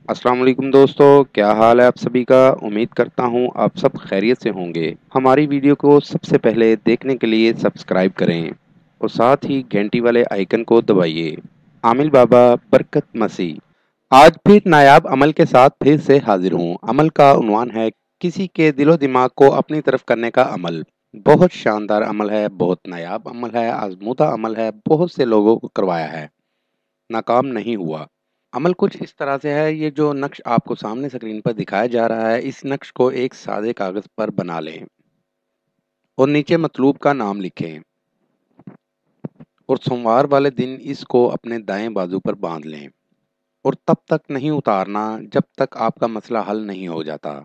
السلام علیکم دوستو، کیا حال ہے آپ سبھی کا؟ امید کرتا ہوں آپ سب خیریت سے ہوں گے۔ ہماری ویڈیو کو سب سے پہلے دیکھنے کے لیے سبسکرائب کریں اور ساتھ ہی گھنٹی والے آئیکن کو دبائیے۔ عامل بابا برکت مسیح آج پھر نایاب عمل کے ساتھ پھر سے حاضر ہوں۔ عمل کا عنوان ہے کسی کے دل و دماغ کو اپنی طرف کرنے کا عمل۔ بہت شاندار عمل ہے، بہت نایاب عمل ہے، آزمودہ عمل ہے، بہت سے لوگوں کو کروایا ہے، ناکام نہیں ہوا۔ عمل کچھ اس طرح سے ہے، یہ جو نقش آپ کو سامنے اسکرین پر دکھایا جا رہا ہے، اس نقش کو ایک سادے کاغذ پر بنا لیں اور نیچے مطلوب کا نام لکھیں اور سوموار والے دن اس کو اپنے دائیں بازو پر باندھ لیں اور تب تک نہیں اتارنا جب تک آپ کا مسئلہ حل نہیں ہو جاتا۔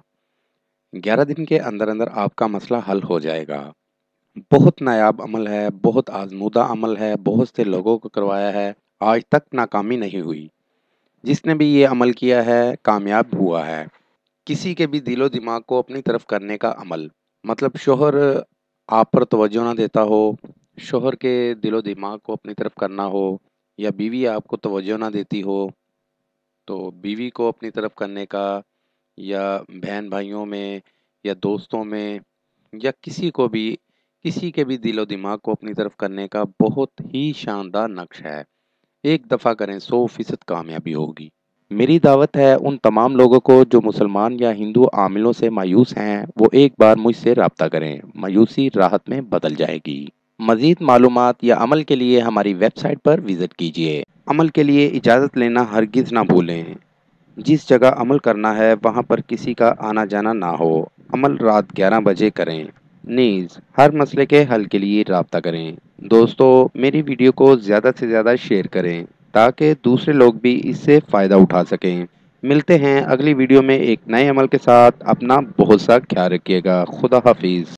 11 دن کے اندر اندر آپ کا مسئلہ حل ہو جائے گا۔ بہت نایاب عمل ہے، بہت آزمودہ عمل ہے، بہت سے لوگوں کو کروایا ہے، آج تک ناکامی نہیں ہوئی۔ جس نے بھی یہ عمل کیا ہے کامیاب ہوا ہے۔ کسی کے بھی دل و دماغ کو اپنی طرف کرنے کا عمل، مطلب شوہر آپ پر توجہ نہ دیتا ہو، شوہر کے دل و دماغ کو اپنی طرف کرنا ہو، یا بیوی آپ کو توجہ نہ دیتی ہو تو بیوی کو اپنی طرف کرنے کا، یا بہن بھائیوں میں یا دوستوں میں یا کسی کے بھی دل و دماغ کو اپنی طرف کرنے کا بہت ہی شاندار نقش ہے۔ ایک دفعہ کریں 100% کامیابی ہوگی۔ میری دعوت ہے ان تمام لوگوں کو جو مسلمان یا ہندو عاملوں سے مایوس ہیں، وہ ایک بار مجھ سے رابطہ کریں، مایوسی راحت میں بدل جائے گی۔ مزید معلومات یا عمل کے لیے ہماری ویب سائٹ پر وزٹ کیجیے۔ عمل کے لیے اجازت لینا ہرگز نہ بھولیں۔ جس جگہ عمل کرنا ہے وہاں پر کسی کا آنا جانا نہ ہو۔ عمل رات 11 بجے کریں۔ نیز ہر مسئلے کے حل کے لیے رابطہ کریں۔ دوستو، میری ویڈیو کو زیادہ سے زیادہ شیئر کریں تاکہ دوسرے لوگ بھی اس سے فائدہ اٹھا سکیں۔ ملتے ہیں اگلی ویڈیو میں ایک نئے عمل کے ساتھ۔ اپنا بہت سا خیال رکھیے گا۔ خدا حافظ۔